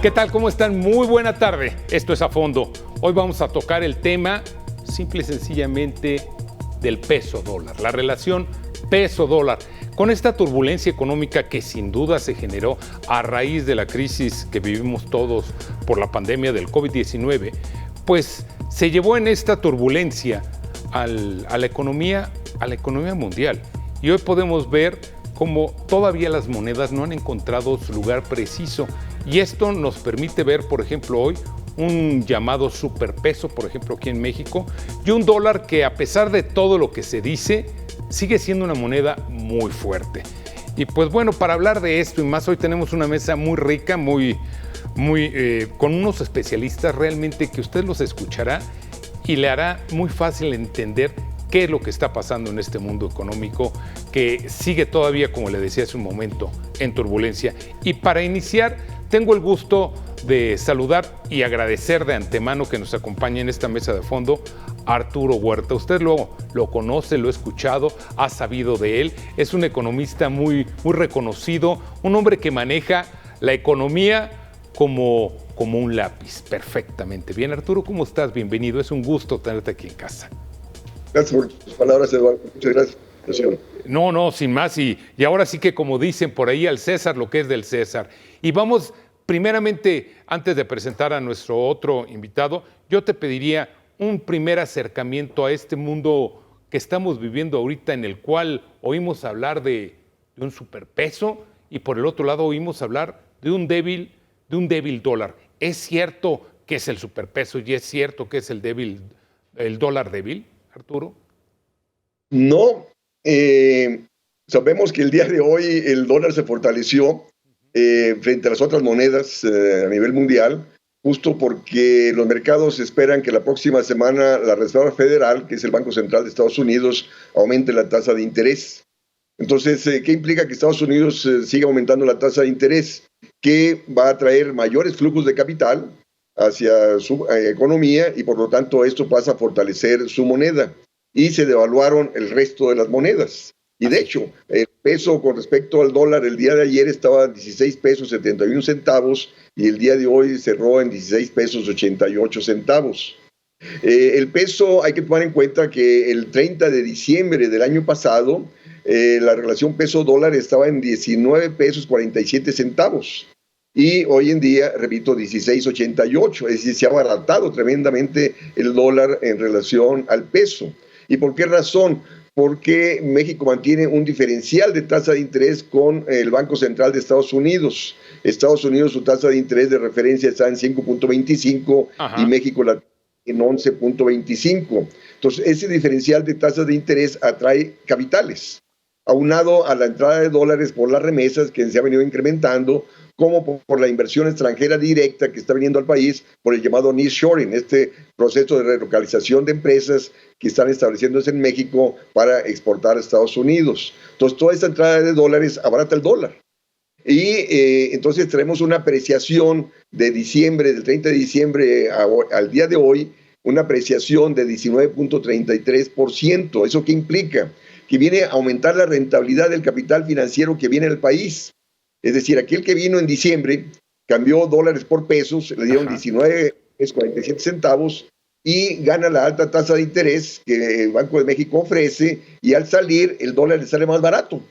¿Qué tal? ¿Cómo están? Muy buena tarde. Esto es A Fondo. Hoy vamos a tocar el tema, simple y sencillamente, del peso dólar. La relación peso-dólar. Con esta turbulencia económica que sin duda se generó a raíz de la crisis que vivimos todos por la pandemia del COVID-19, pues se llevó en esta turbulencia a la economía mundial. Y hoy podemos ver cómo todavía las monedas no han encontrado su lugar preciso. Y esto nos permite ver, por ejemplo, hoy un llamado superpeso, por ejemplo, aquí en México, y un dólar que, a pesar de todo lo que se dice, sigue siendo una moneda muy fuerte. Y pues bueno, para hablar de esto y más, hoy tenemos una mesa muy rica, con unos especialistas realmente que usted los escuchará y le hará muy fácil entender qué es lo que está pasando en este mundo económico que sigue todavía, como le decía hace un momento, en turbulencia. Y para iniciar, tengo el gusto de saludar y agradecer de antemano que nos acompañe en esta mesa de fondo a Arturo Huerta. Usted lo conoce, lo ha escuchado, ha sabido de él. Es un economista muy reconocido, un hombre que maneja la economía como un lápiz, perfectamente. Bien, Arturo, ¿cómo estás? Bienvenido. Es un gusto tenerte aquí en casa. Gracias por tus palabras, Eduardo. Muchas gracias. No, sin más. Y ahora sí que, como dicen por ahí, al César lo que es del César. Y vamos, primeramente, antes de presentar a nuestro otro invitado, yo te pediría un primer acercamiento a este mundo que estamos viviendo ahorita, en el cual oímos hablar de un superpeso y por el otro lado oímos hablar de un débil dólar. ¿Es cierto que es el superpeso y es cierto que es el dólar débil, Arturo? No, sabemos que el día de hoy el dólar se fortaleció frente a las otras monedas a nivel mundial, justo porque los mercados esperan que la próxima semana la Reserva Federal, que es el Banco Central de Estados Unidos, aumente la tasa de interés. Entonces, ¿qué implica que Estados Unidos siga aumentando la tasa de interés? Que va a traer mayores flujos de capital hacia su economía y por lo tanto esto pasa a fortalecer su moneda. Y se devaluaron el resto de las monedas. Y de hecho, el peso con respecto al dólar el día de ayer estaba en 16 pesos 71 centavos y el día de hoy cerró en 16 pesos 88 centavos. El peso, hay que tomar en cuenta que el 30 de diciembre del año pasado, la relación peso-dólar estaba en 19 pesos 47 centavos. Y hoy en día, repito, 16.88, es decir, se ha abaratado tremendamente el dólar en relación al peso. ¿Y por qué razón? Porque México mantiene un diferencial de tasa de interés con el Banco Central de Estados Unidos. Estados Unidos, su tasa de interés de referencia está en 5.25 y México la en 11.25. Entonces, ese diferencial de tasas de interés atrae capitales, aunado a la entrada de dólares por las remesas que se ha venido incrementando, como por la inversión extranjera directa que está viniendo al país por el llamado nearshoring, este proceso de relocalización de empresas que están estableciéndose en México para exportar a Estados Unidos. Entonces, toda esta entrada de dólares abarata el dólar. Y entonces tenemos una apreciación de diciembre, del 30 de diciembre al día de hoy, una apreciación de 19.33%. ¿Eso qué implica? Que viene a aumentar la rentabilidad del capital financiero que viene al país. Es decir, aquel que vino en diciembre, cambió dólares por pesos, le dieron 19.47 centavos y gana la alta tasa de interés que el Banco de México ofrece y al salir el dólar le sale más barato.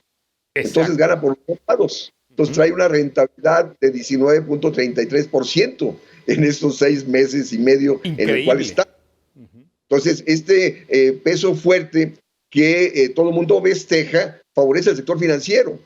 Exacto. Entonces gana por los lados. Entonces trae una rentabilidad de 19.33% en estos 6 meses y medio. Increíble. En el cual está. Entonces este peso fuerte que todo el mundo festeja favorece al sector financiero.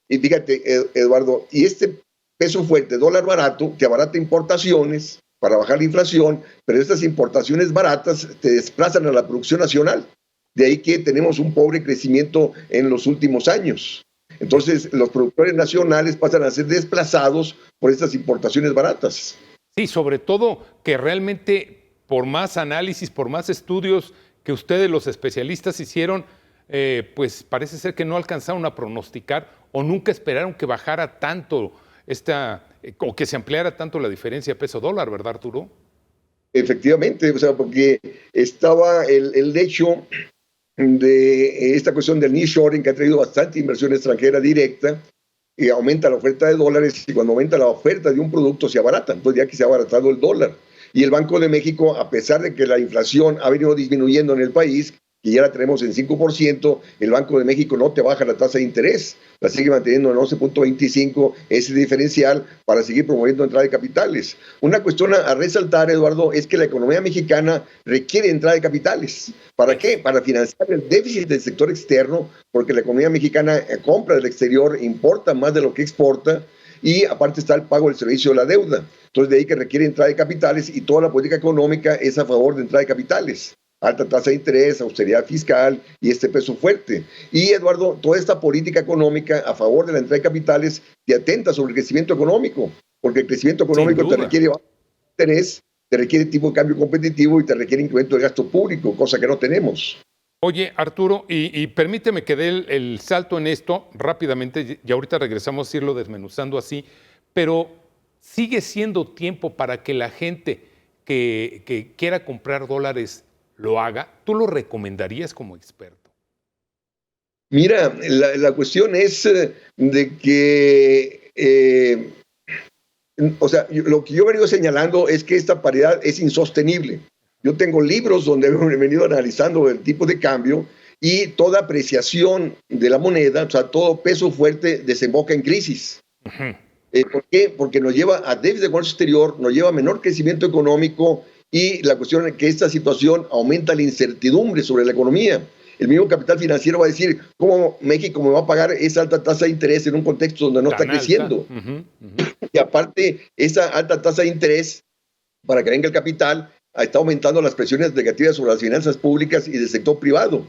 Y fíjate, Eduardo, y este peso fuerte, dólar barato, que abarata importaciones para bajar la inflación, pero estas importaciones baratas te desplazan a la producción nacional. De ahí que tenemos un pobre crecimiento en los últimos años. Entonces, los productores nacionales pasan a ser desplazados por estas importaciones baratas. Sí, sobre todo que realmente, por más análisis, por más estudios que ustedes, los especialistas, hicieron, pues parece ser que no alcanzaron a pronosticar o nunca esperaron que bajara tanto o que se ampliara tanto la diferencia peso-dólar, ¿verdad, Arturo? Efectivamente, o sea, porque estaba el hecho de esta cuestión del nearshoring que ha traído bastante inversión extranjera directa aumenta la oferta de dólares y cuando aumenta la oferta de un producto se abarata. Entonces ya que se ha abaratado el dólar. Y el Banco de México, a pesar de que la inflación ha venido disminuyendo en el país, que ya la tenemos en 5%, el Banco de México no te baja la tasa de interés, la sigue manteniendo en 11.25, ese diferencial para seguir promoviendo entrada de capitales. Una cuestión a resaltar, Eduardo, es que la economía mexicana requiere entrada de capitales. ¿Para qué? Para financiar el déficit del sector externo, porque la economía mexicana compra del exterior, importa más de lo que exporta, y aparte está el pago del servicio de la deuda. Entonces de ahí que requiere entrada de capitales y toda la política económica es a favor de entrada de capitales. Alta tasa de interés, austeridad fiscal y este peso fuerte. Y Eduardo, toda esta política económica a favor de la entrada de capitales te atenta sobre el crecimiento económico, porque el crecimiento económico te requiere interés, te requiere tipo de cambio competitivo y te requiere incremento de gasto público, cosa que no tenemos. Oye, Arturo, y permíteme que dé el salto en esto rápidamente, y ahorita regresamos a irlo desmenuzando así, pero sigue siendo tiempo para que la gente que quiera comprar dólares lo haga. ¿Tú lo recomendarías como experto? Mira, la cuestión es de que, o sea, lo que yo he venido señalando es que esta paridad es insostenible. Yo tengo libros donde he venido analizando el tipo de cambio y toda apreciación de la moneda, o sea, todo peso fuerte desemboca en crisis. ¿Por qué? Porque nos lleva a déficit de comercio exterior, nos lleva a menor crecimiento económico y la cuestión es que esta situación aumenta la incertidumbre sobre la economía. El mismo capital financiero va a decir, ¿cómo México me va a pagar esa alta tasa de interés en un contexto donde no está creciendo? Y aparte, esa alta tasa de interés, para que venga el capital, está aumentando las presiones negativas sobre las finanzas públicas y del sector privado.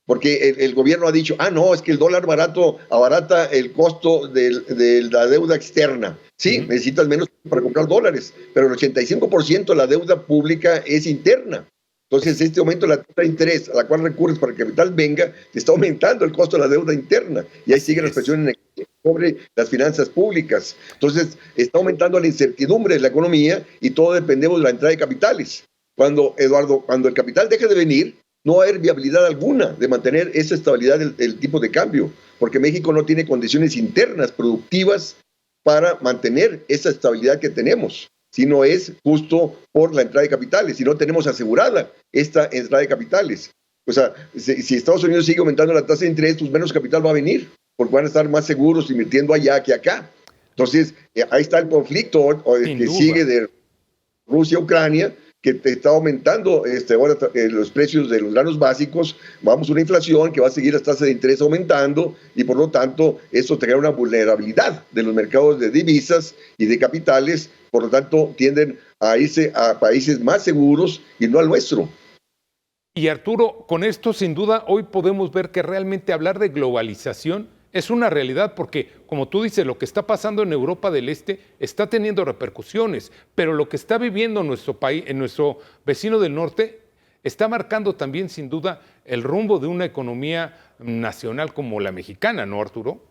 Porque el gobierno ha dicho, no, es que el dólar barato abarata el costo de la deuda externa. Sí, necesitas menos para comprar dólares, pero el 85% de la deuda pública es interna. Entonces, este aumento de la tasa de interés a la cual recurres para que el capital venga, te está aumentando el costo de la deuda interna. Y ahí siguen las presiones negativas sobre las finanzas públicas. Entonces, está aumentando la incertidumbre de la economía y todo dependemos de la entrada de capitales. Eduardo, cuando el capital deje de venir, no va a haber viabilidad alguna de mantener esa estabilidad del tipo de cambio, porque México no tiene condiciones internas productivas para mantener esa estabilidad que tenemos, sino es justo por la entrada de capitales, si no tenemos asegurada esta entrada de capitales. O sea, si Estados Unidos sigue aumentando la tasa de interés, pues menos capital va a venir, porque van a estar más seguros invirtiendo allá que acá. Entonces, ahí está el conflicto que sigue de Rusia-Ucrania, que te está aumentando ahora los precios de los granos básicos, vamos a una inflación que va a seguir las tasas de interés aumentando y por lo tanto eso te crea una vulnerabilidad de los mercados de divisas y de capitales, por lo tanto tienden a irse a países más seguros y no al nuestro. Y Arturo, con esto sin duda hoy podemos ver que realmente hablar de globalización es una realidad porque, como tú dices, lo que está pasando en Europa del Este está teniendo repercusiones, pero lo que está viviendo nuestro país, en nuestro vecino del norte, está marcando también sin duda el rumbo de una economía nacional como la mexicana, ¿no, Arturo?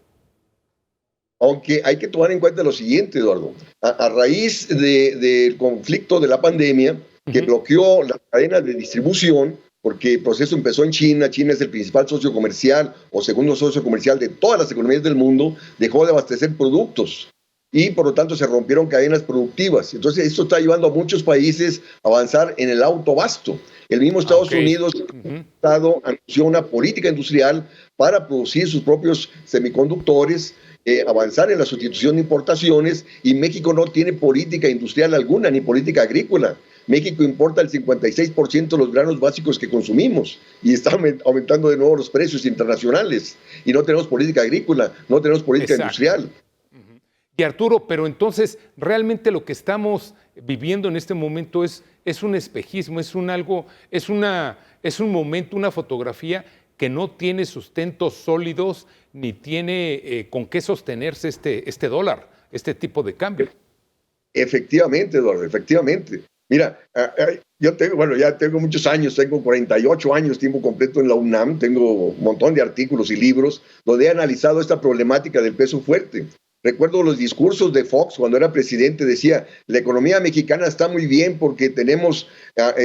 Aunque hay que tomar en cuenta lo siguiente, Eduardo. A raíz del conflicto de la pandemia, que bloqueó las cadenas de distribución, porque el proceso empezó en China, China es el principal socio comercial o segundo socio comercial de todas las economías del mundo, dejó de abastecer productos y por lo tanto se rompieron cadenas productivas. Entonces esto está llevando a muchos países a avanzar en el autoabasto. El mismo Estados Unidos anunció una política industrial para producir sus propios semiconductores, avanzar en la sustitución de importaciones y México no tiene política industrial alguna ni política agrícola. México importa el 56% de los granos básicos que consumimos y está aumentando de nuevo los precios internacionales y no tenemos política agrícola, no tenemos política industrial. Y Arturo, pero entonces realmente lo que estamos viviendo en este momento es un espejismo, es un momento, una fotografía que no tiene sustentos sólidos ni tiene con qué sostenerse este dólar, este tipo de cambio. Efectivamente, Eduardo, efectivamente. Mira, yo ya tengo muchos años, tengo 48 años, tiempo completo en la UNAM, tengo un montón de artículos y libros donde he analizado esta problemática del peso fuerte. Recuerdo los discursos de Fox cuando era presidente, decía, la economía mexicana está muy bien porque tenemos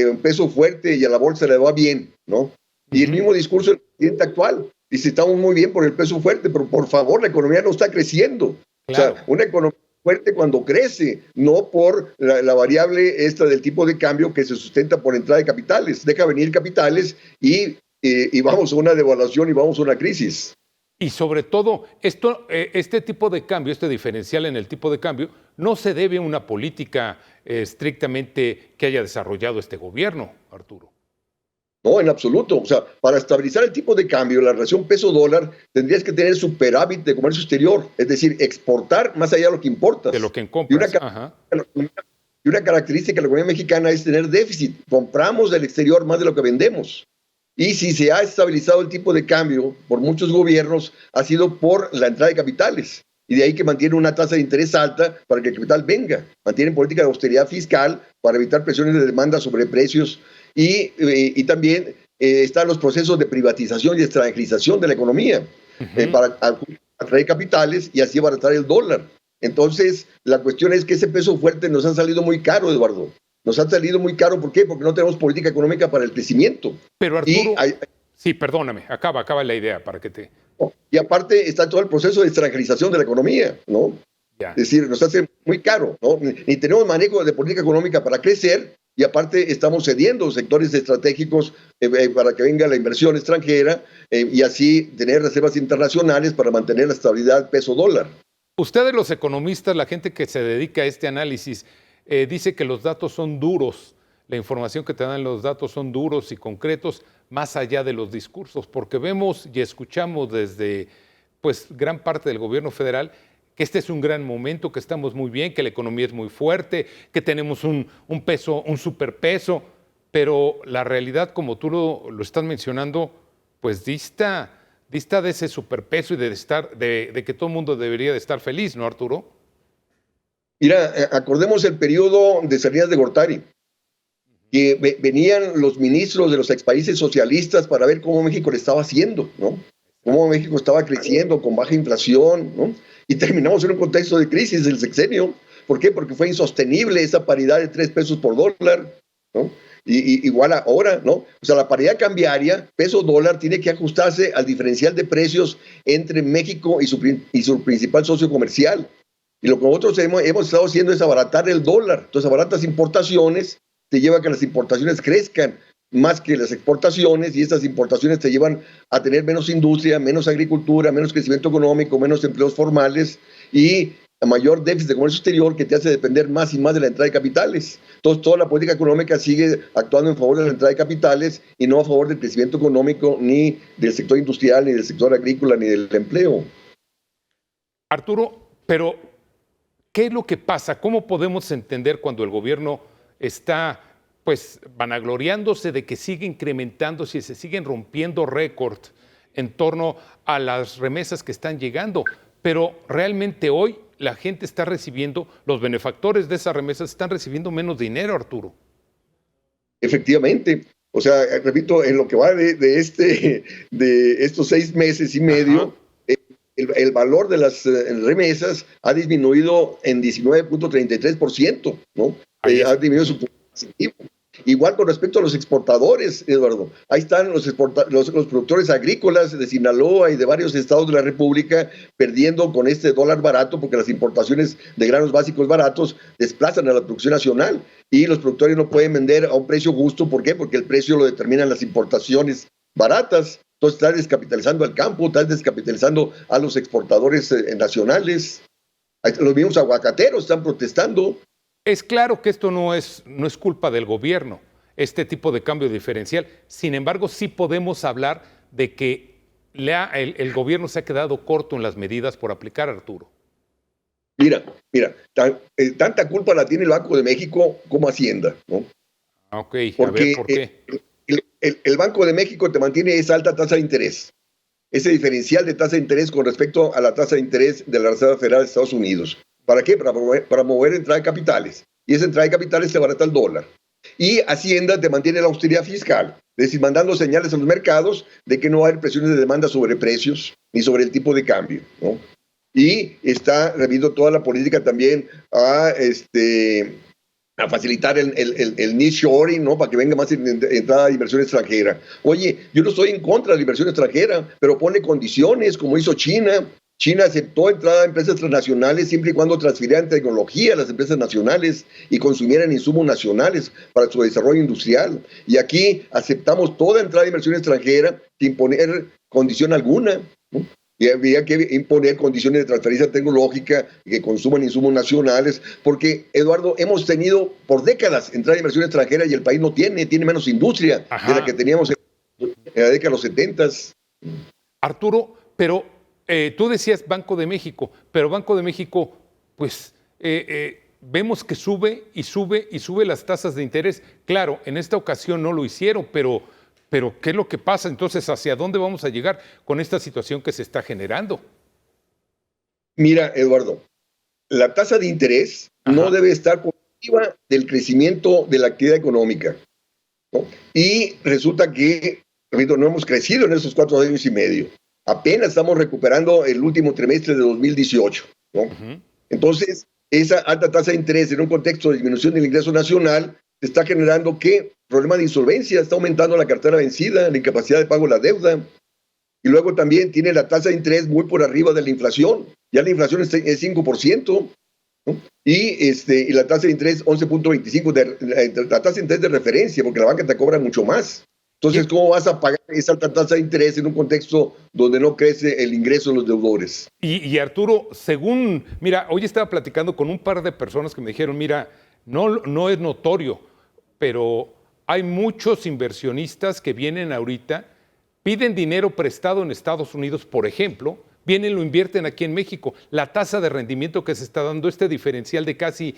un peso fuerte y a la bolsa le va bien, ¿no? Y el mismo discurso del presidente actual, y si estamos muy bien por el peso fuerte, pero por favor, la economía no está creciendo. Claro. O sea, una economía fuerte cuando crece, no por la variable esta del tipo de cambio que se sustenta por entrada de capitales. Deja venir capitales y vamos a una devaluación y vamos a una crisis. Y sobre todo, este tipo de cambio, este diferencial en el tipo de cambio, no se debe a una política estrictamente que haya desarrollado este gobierno, Arturo. No, en absoluto. O sea, para estabilizar el tipo de cambio, la relación peso-dólar, tendrías que tener superávit de comercio exterior, es decir, exportar más allá de lo que importas. De lo que compras. Y una característica de la economía mexicana es tener déficit. Compramos del exterior más de lo que vendemos. Y si se ha estabilizado el tipo de cambio por muchos gobiernos, ha sido por la entrada de capitales. Y de ahí que mantiene una tasa de interés alta para que el capital venga. Mantienen política de austeridad fiscal para evitar presiones de demanda sobre precios. Y también están los procesos de privatización y extranjerización de la economía para atraer capitales y así abaratar el dólar. Entonces, la cuestión es que ese peso fuerte nos ha salido muy caro, Eduardo. Nos ha salido muy caro, ¿por qué? Porque no tenemos política económica para el crecimiento. Pero Arturo, sí, perdóname, acaba la idea para que te... Y aparte está todo el proceso de extranjerización de la economía, ¿no? Ya. Es decir, nos hace muy caro, ¿no? Ni tenemos manejo de política económica para crecer y aparte estamos cediendo sectores estratégicos para que venga la inversión extranjera y así tener reservas internacionales para mantener la estabilidad peso-dólar. Ustedes los economistas, la gente que se dedica a este análisis, dice que los datos son duros, la información que te dan los datos son duros y concretos, más allá de los discursos, porque vemos y escuchamos desde pues, gran parte del gobierno federal que este es un gran momento, que estamos muy bien, que la economía es muy fuerte, que tenemos un peso, un superpeso, pero la realidad, como tú lo estás mencionando, pues dista de ese superpeso y de que todo el mundo debería de estar feliz, ¿no, Arturo? Mira, acordemos el periodo de Salinas de Gortari, que venían los ministros de los expaíses socialistas para ver cómo México le estaba haciendo, ¿no? Cómo México estaba creciendo con baja inflación, ¿no? Y terminamos en un contexto de crisis del sexenio. ¿Por qué? Porque fue insostenible esa paridad de 3 pesos por dólar, ¿no? Y igual ahora, ¿no? O sea, la paridad cambiaria, peso-dólar, tiene que ajustarse al diferencial de precios entre México y su principal socio comercial. Y lo que nosotros hemos estado haciendo es abaratar el dólar. Entonces, abaratas importaciones, te lleva a que las importaciones crezcan más que las exportaciones, y estas importaciones te llevan a tener menos industria, menos agricultura, menos crecimiento económico, menos empleos formales y a mayor déficit de comercio exterior que te hace depender más y más de la entrada de capitales. Entonces, toda la política económica sigue actuando en favor de la entrada de capitales y no a favor del crecimiento económico, ni del sector industrial, ni del sector agrícola, ni del empleo. Arturo, pero ¿qué es lo que pasa? ¿Cómo podemos entender cuando el gobierno está pues vanagloriándose de que sigue incrementándose y se siguen rompiendo récords en torno a las remesas que están llegando? Pero realmente hoy la gente está recibiendo, los benefactores de esas remesas están recibiendo menos dinero, Arturo. Efectivamente. O sea, repito, en lo que va de estos 6 meses y medio, el valor de las remesas ha disminuido en 19.33%, ¿no? Ha disminuido su positivo. Igual con respecto a los exportadores, Eduardo. Ahí están los productores agrícolas de Sinaloa y de varios estados de la República perdiendo con este dólar barato, porque las importaciones de granos básicos baratos desplazan a la producción nacional y los productores no pueden vender a un precio justo. ¿Por qué? Porque el precio lo determinan las importaciones baratas. Entonces están descapitalizando al campo, están descapitalizando a los exportadores nacionales. Los mismos aguacateros están protestando. Es claro que esto no es culpa del gobierno, este tipo de cambio diferencial. Sin embargo, sí podemos hablar de que el gobierno se ha quedado corto en las medidas por aplicar, Arturo. Mira, tanta culpa la tiene el Banco de México como Hacienda, ¿no? Ok, porque, a ver, ¿por qué? El Banco de México te mantiene esa alta tasa de interés, ese diferencial de tasa de interés con respecto a la tasa de interés de la Reserva Federal de Estados Unidos. ¿Para qué? Para mover entrada de capitales. Y esa entrada de capitales te abarata el dólar. Y Hacienda te mantiene la austeridad fiscal, es decir, mandando señales a los mercados de que no va a haber presiones de demanda sobre precios ni sobre el tipo de cambio, ¿no? Y está reviendo toda la política también a a facilitar el nearshoring, ¿no? Para que venga más entrada de inversión extranjera. Oye, yo no estoy en contra de la inversión extranjera, pero pone condiciones, como hizo China. China aceptó entrada a empresas transnacionales siempre y cuando transfirieran tecnología a las empresas nacionales y consumieran insumos nacionales para su desarrollo industrial. Y aquí aceptamos toda entrada de inversión extranjera sin poner condición alguna, ¿no? Y había que imponer condiciones de transferencia tecnológica que consuman insumos nacionales, porque, Eduardo, hemos tenido por décadas entrada de inversión extranjera y el país no tiene menos industria de la que teníamos en la década de los 70. Arturo, pero tú decías Banco de México, pero Banco de México, pues vemos que sube y sube y sube las tasas de interés. Claro, en esta ocasión no lo hicieron, pero ¿qué es lo que pasa? Entonces, ¿hacia dónde vamos a llegar con esta situación que se está generando? Mira, Eduardo, la tasa de interés no debe estar por encima del crecimiento de la actividad económica, ¿no? Y resulta que, repito, no hemos crecido en esos 4 años y medio. Apenas estamos recuperando el último trimestre de 2018, ¿no? Entonces, esa alta tasa de interés en un contexto de disminución del ingreso nacional está generando que problema de insolvencia, está aumentando la cartera vencida, la incapacidad de pago de la deuda, y luego también tiene la tasa de interés muy por arriba de la inflación. Ya la inflación es 5%, ¿no? Y la tasa de interés 11.25%, la tasa de interés de referencia, porque la banca te cobra mucho más. Entonces, ¿cómo vas a pagar esa alta tasa de interés en un contexto donde no crece el ingreso de los deudores? Y Arturo, mira, hoy estaba platicando con un par de personas que me dijeron, mira, no es notorio, pero hay muchos inversionistas que vienen ahorita, piden dinero prestado en Estados Unidos, por ejemplo, vienen, lo invierten aquí en México. La tasa de rendimiento que se está dando, este diferencial de casi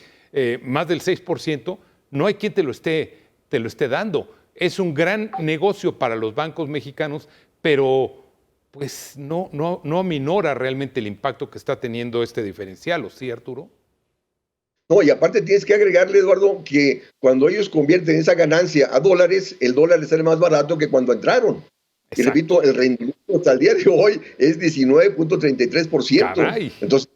más del 6%, no hay quien te lo esté dando. Es un gran negocio para los bancos mexicanos, pero pues no aminora realmente el impacto que está teniendo este diferencial, ¿o sí, Arturo? No, y aparte tienes que agregarle, Eduardo, que cuando ellos convierten esa ganancia a dólares, el dólar les sale más barato que cuando entraron. Exacto. Y repito, el rendimiento hasta el día de hoy es 19.33%. Caray. Entonces,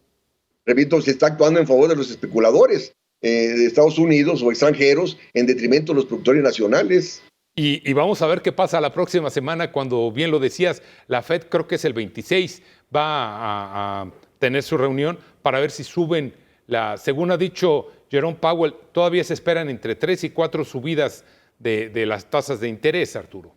repito, se está actuando en favor de los especuladores de Estados Unidos o extranjeros en detrimento de los productores nacionales. Y vamos a ver qué pasa la próxima semana cuando, bien lo decías, la Fed, creo que es el 26, va a tener su reunión para ver si suben. Según ha dicho Jerome Powell, todavía se esperan entre 3 y 4 subidas de las tasas de interés, Arturo.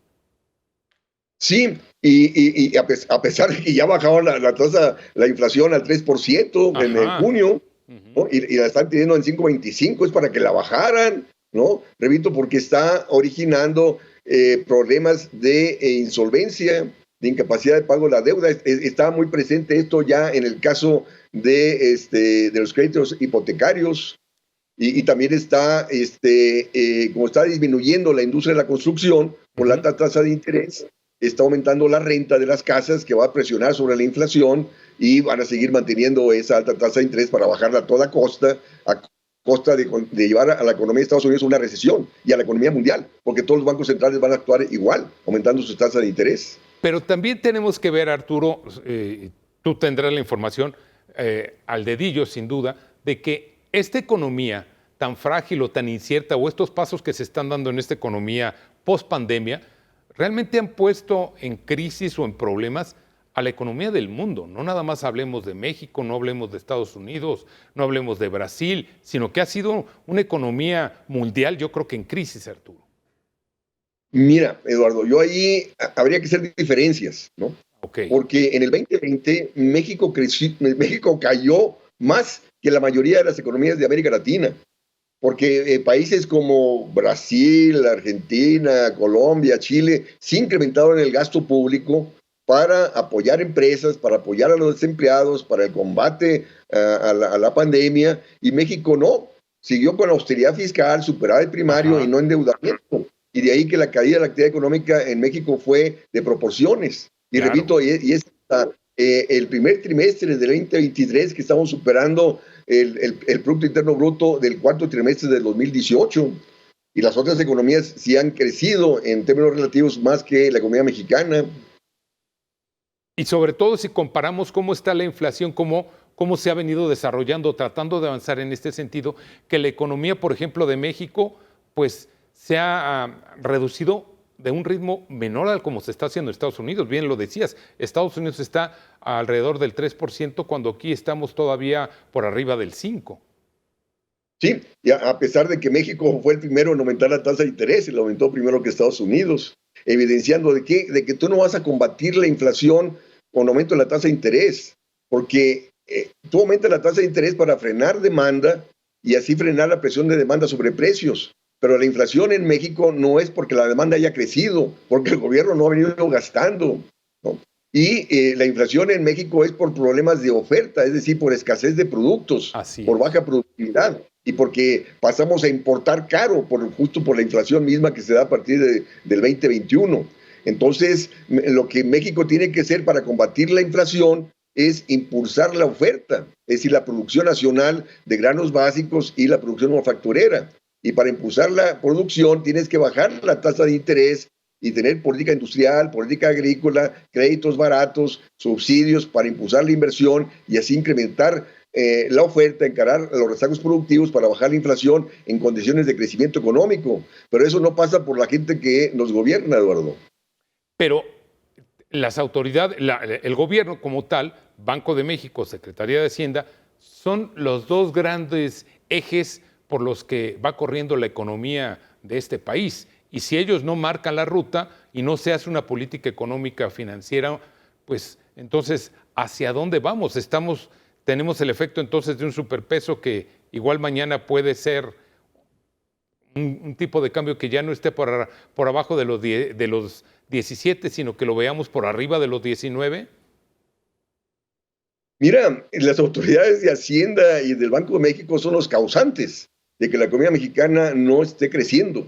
Sí, y a pesar de que ya bajaba la inflación al 3% en junio, ¿no? y la están teniendo en 5.25, es para que la bajaran, ¿no? Repito, porque está originando problemas de insolvencia, de incapacidad de pago de la deuda. Está muy presente esto ya en el caso de los créditos hipotecarios, y también está, como está disminuyendo la industria de la construcción por la alta tasa de interés, está aumentando la renta de las casas, que va a presionar sobre la inflación, y van a seguir manteniendo esa alta tasa de interés para bajarla a toda costa, a costa de llevar a la economía de Estados Unidos a una recesión y a la economía mundial, porque todos los bancos centrales van a actuar igual, aumentando sus tasas de interés. Pero también tenemos que ver, Arturo, tú tendrás la información al dedillo, sin duda, de que esta economía tan frágil o tan incierta, o estos pasos que se están dando en esta economía post-pandemia, realmente han puesto en crisis o en problemas a la economía del mundo. No nada más hablemos de México, no hablemos de Estados Unidos, no hablemos de Brasil, sino que ha sido una economía mundial, yo creo que en crisis, Arturo. Mira, Eduardo, yo ahí habría que hacer diferencias, ¿no? Okay. Porque en el 2020 México cayó más que la mayoría de las economías de América Latina, porque países como Brasil, Argentina, Colombia, Chile, sí incrementaron el gasto público para apoyar empresas, para apoyar a los desempleados, para el combate a la pandemia, y México no, siguió con austeridad fiscal, superávit primario y no endeudamiento. Y de ahí que la caída de la actividad económica en México fue de proporciones. Y claro, repito, y es el primer trimestre del 2023 que estamos superando el Producto Interno Bruto del cuarto trimestre del 2018. Y las otras economías sí han crecido en términos relativos más que la economía mexicana. Y sobre todo si comparamos cómo está la inflación, cómo cómo se ha venido desarrollando, tratando de avanzar en este sentido, que la economía, por ejemplo, de México, pues se ha reducido de un ritmo menor al como se está haciendo en Estados Unidos. Bien lo decías, Estados Unidos está alrededor del 3%, cuando aquí estamos todavía por arriba del 5%. Sí, y a pesar de que México fue el primero en aumentar la tasa de interés, y lo aumentó primero que Estados Unidos, evidenciando de que tú no vas a combatir la inflación con aumento de la tasa de interés, porque tú aumentas la tasa de interés para frenar demanda y así frenar la presión de demanda sobre precios. Pero la inflación en México no es porque la demanda haya crecido, porque el gobierno no ha venido gastando, ¿no? Y la inflación en México es por problemas de oferta, es decir, por escasez de productos, por baja productividad y porque pasamos a importar caro, justo por la inflación misma que se da a partir del 2021. Entonces, lo que México tiene que hacer para combatir la inflación es impulsar la oferta, es decir, la producción nacional de granos básicos y la producción manufacturera. Y para impulsar la producción tienes que bajar la tasa de interés y tener política industrial, política agrícola, créditos baratos, subsidios para impulsar la inversión y así incrementar la oferta, encarar los rezagos productivos para bajar la inflación en condiciones de crecimiento económico. Pero eso no pasa por la gente que nos gobierna, Eduardo. Pero las autoridades, el gobierno como tal, Banco de México, Secretaría de Hacienda, son los dos grandes ejes por los que va corriendo la economía de este país. Y si ellos no marcan la ruta y no se hace una política económica financiera, pues entonces, ¿hacia dónde vamos? Tenemos el efecto entonces de un superpeso que igual mañana puede ser un tipo de cambio que ya no esté por abajo de los 17, sino que lo veamos por arriba de los 19. Mira, las autoridades de Hacienda y del Banco de México son los causantes de que la economía mexicana no esté creciendo.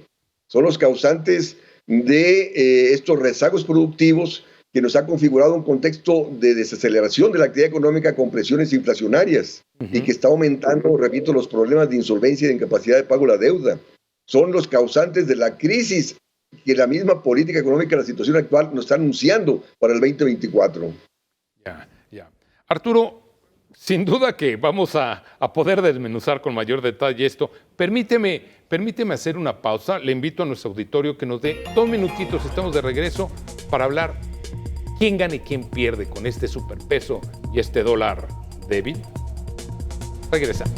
Son los causantes de estos rezagos productivos que nos ha configurado un contexto de desaceleración de la actividad económica con presiones inflacionarias y que está aumentando, repito, los problemas de insolvencia y de incapacidad de pago de la deuda. Son los causantes de la crisis que la misma política económica, la situación actual, nos está anunciando para el 2024. Ya. Arturo, sin duda que vamos a poder desmenuzar con mayor detalle esto. Permíteme hacer una pausa. Le invito a nuestro auditorio que nos dé 2 minutitos. Estamos de regreso para hablar quién gana y quién pierde con este superpeso y este dólar débil. Regresamos.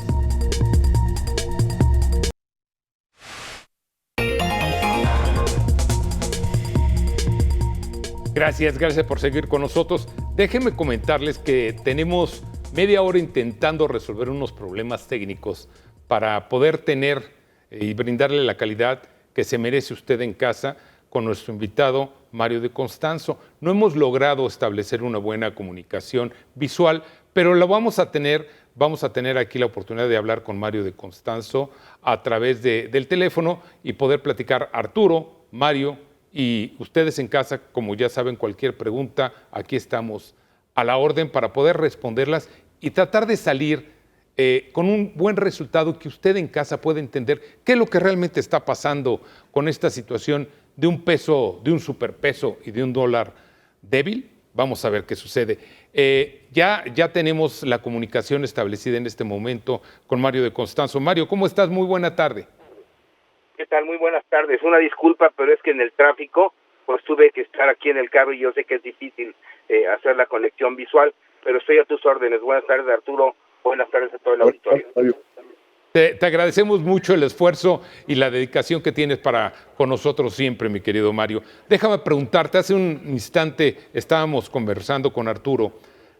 Gracias por seguir con nosotros. Déjenme comentarles que tenemos media hora intentando resolver unos problemas técnicos para poder tener y brindarle la calidad que se merece usted en casa con nuestro invitado Mario de Constanzo. No hemos logrado establecer una buena comunicación visual, pero la vamos a tener aquí la oportunidad de hablar con Mario de Constanzo a través del teléfono y poder platicar. Arturo, Mario y ustedes en casa, como ya saben, cualquier pregunta, aquí estamos a la orden para poder responderlas y tratar de salir con un buen resultado que usted en casa pueda entender qué es lo que realmente está pasando con esta situación de un peso, de un superpeso y de un dólar débil. Vamos a ver qué sucede. Ya tenemos la comunicación establecida en este momento con Mario de Constanzo. Mario, ¿cómo estás? Muy buena tarde. ¿Qué tal? Muy buenas tardes. Una disculpa, pero es que en el tráfico pues tuve que estar aquí en el carro y yo sé que es difícil hacer la conexión visual, pero estoy a tus órdenes. Buenas tardes, Arturo. Buenas tardes a todo el auditorio. Te agradecemos mucho el esfuerzo y la dedicación que tienes con nosotros siempre, mi querido Mario. Déjame preguntarte, hace un instante estábamos conversando con Arturo.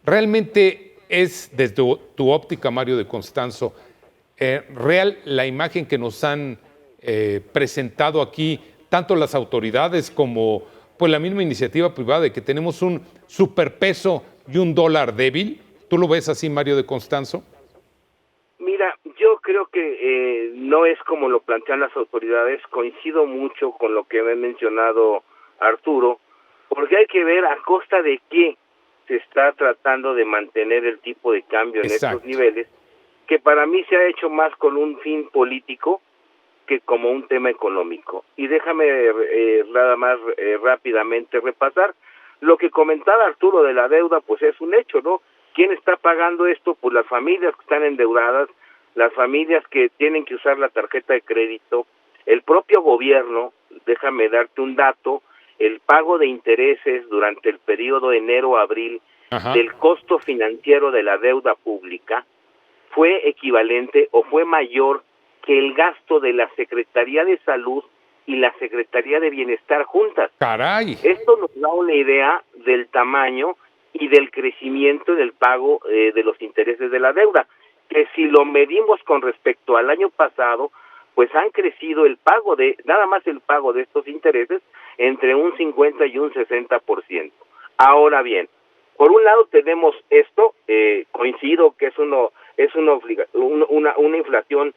¿Realmente es desde tu óptica, Mario de Constanzo, real la imagen que nos han presentado aquí, tanto las autoridades como pues, la misma iniciativa privada, de que tenemos un superpeso y un dólar débil? ¿Tú lo ves así, Mario de Constanzo? Mira, yo creo que no es como lo plantean las autoridades. Coincido mucho con lo que me ha mencionado Arturo, porque hay que ver a costa de qué se está tratando de mantener el tipo de cambio en estos niveles, que para mí se ha hecho más con un fin político que como un tema económico. Y déjame nada más rápidamente repasar lo que comentaba Arturo de la deuda, pues es un hecho, ¿no? ¿Quién está pagando esto? Pues las familias que están endeudadas, las familias que tienen que usar la tarjeta de crédito, el propio gobierno. Déjame darte un dato: el pago de intereses durante el periodo enero-abril del costo financiero de la deuda pública fue equivalente o fue mayor que el gasto de la Secretaría de Salud y la Secretaría de Bienestar juntas. ¡Caray! Esto nos da una idea del tamaño y del crecimiento del pago de los intereses de la deuda, que si lo medimos con respecto al año pasado, pues han crecido nada más el pago de estos intereses entre un 50 y un 60%. Ahora bien, por un lado tenemos esto, coincido que es una inflación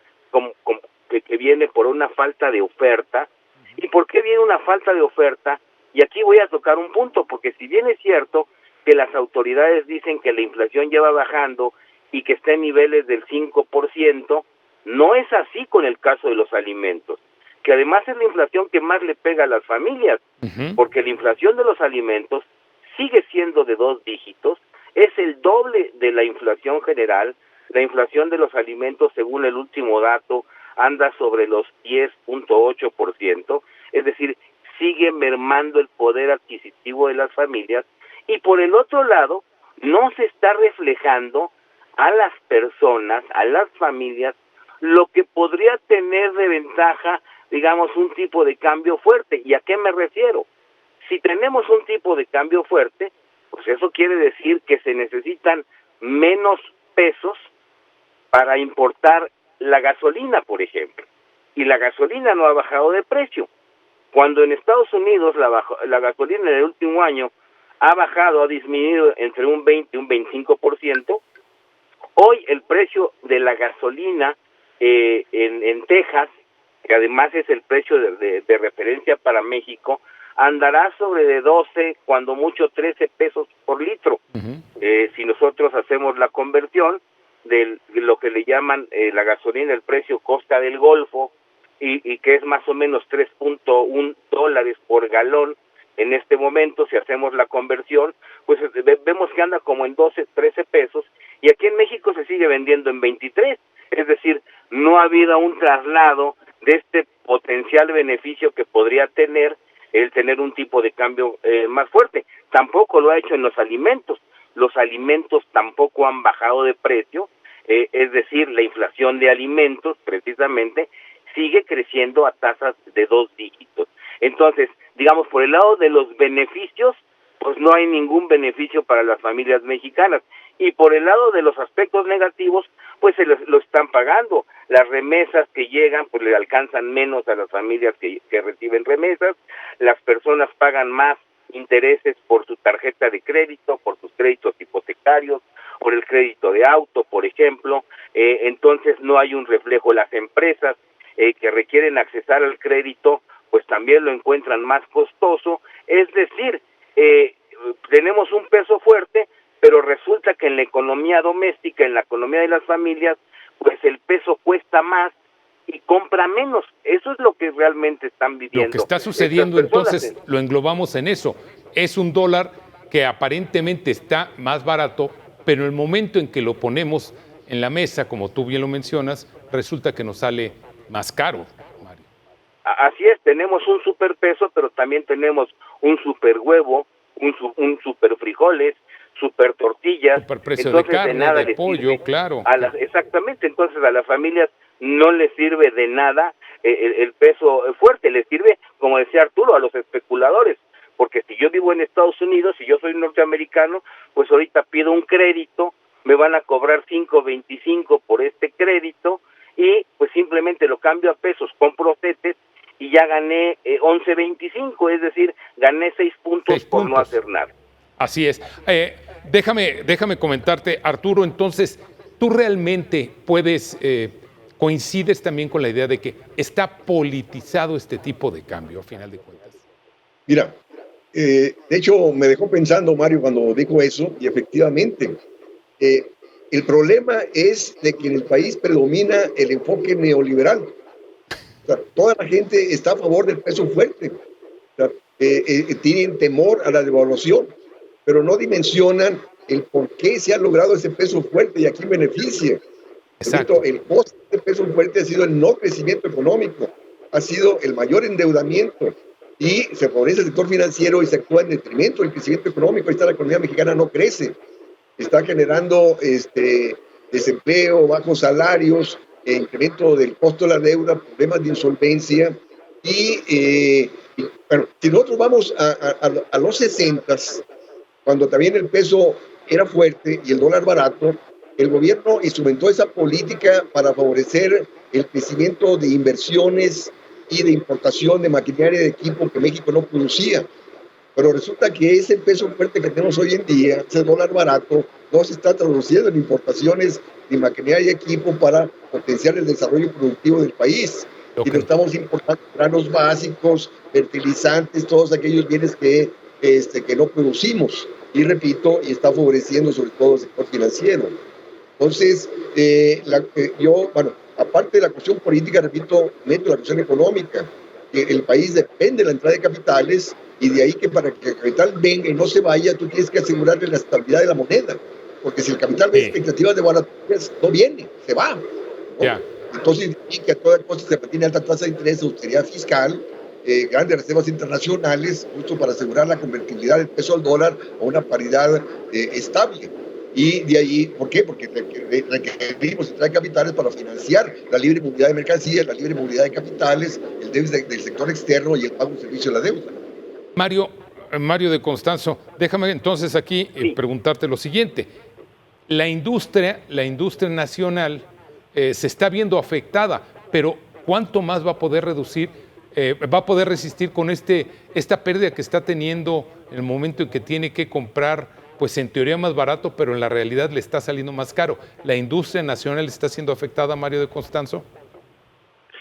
que viene por una falta de oferta. ¿Y por qué viene una falta de oferta? Y aquí voy a tocar un punto, porque si bien es cierto que las autoridades dicen que la inflación ya va bajando y que está en niveles del 5%, no es así con el caso de los alimentos, que además es la inflación que más le pega a las familias, porque la inflación de los alimentos sigue siendo de 2 dígitos, es el doble de la inflación general. La inflación de los alimentos, según el último dato, anda sobre los 10.8%, es decir, sigue mermando el poder adquisitivo de las familias, y por el otro lado, no se está reflejando a las personas, a las familias, lo que podría tener de ventaja, digamos, un tipo de cambio fuerte. ¿Y a qué me refiero? Si tenemos un tipo de cambio fuerte, pues eso quiere decir que se necesitan menos pesos para importar la gasolina, por ejemplo. Y la gasolina no ha bajado de precio. Cuando en Estados Unidos la gasolina en el último año ha disminuido entre un 20 y un 25%, hoy el precio de la gasolina en Texas, que además es el precio de referencia para México, andará sobre de 12, cuando mucho 13 pesos por litro. Si nosotros hacemos la conversión de lo que le llaman la gasolina, el precio Costa del Golfo, y que es más o menos $3.1 por galón en este momento, si hacemos la conversión, pues vemos que anda como en 12, 13 pesos, y aquí en México se sigue vendiendo en 23, es decir, no ha habido un traslado de este potencial beneficio que podría tener el tener un tipo de cambio más fuerte. Tampoco lo ha hecho en los alimentos tampoco han bajado de precio, es decir, la inflación de alimentos precisamente sigue creciendo a tasas de 2 dígitos. Entonces, digamos, por el lado de los beneficios, pues no hay ningún beneficio para las familias mexicanas. Y por el lado de los aspectos negativos, pues lo están pagando. Las remesas que llegan, pues le alcanzan menos a las familias que reciben remesas. Las personas pagan más intereses por su tarjeta de crédito, por sus créditos hipotecarios, por el crédito de auto, por ejemplo. Entonces no hay un reflejo. Las empresas que requieren accesar al crédito, pues también lo encuentran más costoso. Es decir, tenemos un peso fuerte, pero resulta que en la economía doméstica, en la economía de las familias, pues el peso cuesta más y compra menos. Eso es lo que realmente están viviendo. Lo que está sucediendo entonces, lo englobamos en eso. Es un dólar que aparentemente está más barato, pero en el momento en que lo ponemos en la mesa, como tú bien lo mencionas, resulta que nos sale más caro, Mario. Así es, tenemos un superpeso, pero también tenemos un super huevo, un super frijoles, super tortillas. Super precio de carne, de pollo, claro. Exactamente, entonces a las familias no les sirve de nada el peso fuerte, les sirve, como decía Arturo, a los especuladores, porque si yo vivo en Estados Unidos, si yo soy norteamericano, pues ahorita pido un crédito, me van a cobrar 5.25 por este crédito, y pues simplemente lo cambio a pesos, compro CETES y ya gané 11.25, es decir, gané 6 puntos por no hacer nada. Así es. Déjame comentarte, Arturo, entonces, ¿tú realmente coincides también con la idea de que está politizado este tipo de cambio, a final de cuentas? Mira, de hecho me dejó pensando Mario cuando dijo eso, y efectivamente, el problema es de que en el país predomina el enfoque neoliberal. O sea, toda la gente está a favor del peso fuerte. O sea, tienen temor a la devaluación, pero no dimensionan el por qué se ha logrado ese peso fuerte y a quién beneficia. Exacto. El costo de peso fuerte ha sido el no crecimiento económico, ha sido el mayor endeudamiento y se favorece el sector financiero y se actúa en detrimento del crecimiento económico. Ahí está, la economía mexicana no crece, está generando desempleo, bajos salarios, incremento del costo de la deuda, problemas de insolvencia bueno, si nosotros vamos a los 60, cuando también el peso era fuerte y el dólar barato, el gobierno instrumentó esa política para favorecer el crecimiento de inversiones y de importación de maquinaria y de equipo que México no producía. Pero resulta que ese peso fuerte que tenemos hoy en día, ese dólar barato, no se está traduciendo en importaciones de maquinaria y equipo para potenciar el desarrollo productivo del país. Y no estamos importando granos básicos, fertilizantes, todos aquellos bienes que no producimos. Y repito, y está favoreciendo sobre todo el sector financiero. Entonces, bueno, aparte de la cuestión política, repito, meto la cuestión económica. Que el país depende de la entrada de capitales y de ahí que para que el capital venga y no se vaya, tú tienes que asegurarle la estabilidad de la moneda. Porque si el capital ve expectativas de baraturías, no viene, se va, ¿no? Yeah. Entonces, y que a toda costa se mantiene alta tasa de interés, austeridad fiscal, grandes reservas internacionales, justo para asegurar la convertibilidad del peso al dólar a una paridad estable. Y de ahí, ¿por qué? Porque requerimos entrar capitales para financiar la libre movilidad de mercancías, la libre movilidad de capitales, el déficit del sector externo y el pago de servicio de la deuda. Mario de Constanzo, déjame entonces aquí preguntarte lo siguiente. La industria nacional se está viendo afectada, pero ¿cuánto más va a poder resistir con esta pérdida que está teniendo en el momento en que tiene que comprar, pues en teoría más barato, pero en la realidad le está saliendo más caro? ¿La industria nacional está siendo afectada, Mario de Constanzo?